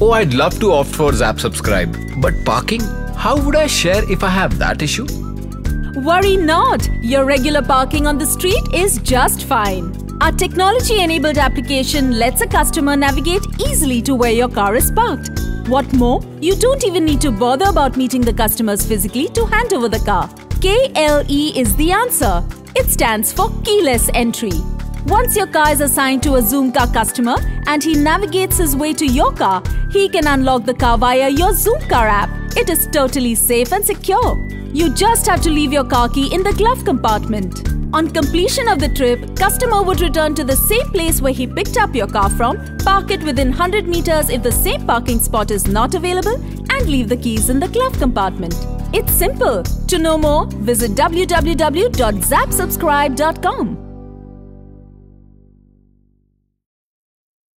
Oh, I'd love to opt for ZAP Subscribe. But parking? How would I share if I have that issue? Worry not. Your regular parking on the street is just fine. Our technology-enabled application lets a customer navigate easily to where your car is parked. What more, you don't even need to bother about meeting the customers physically to hand over the car. KLE is the answer. It stands for keyless entry. Once your car is assigned to a Zoom car customer and he navigates his way to your car, he can unlock the car via your Zoom car app. It is totally safe and secure. You just have to leave your car key in the glove compartment. On completion of the trip, customer would return to the same place where he picked up your car from, park it within 100 meters if the same parking spot is not available, and leave the keys in the glove compartment. It's simple. To know more, visit www.zapsubscribe.com.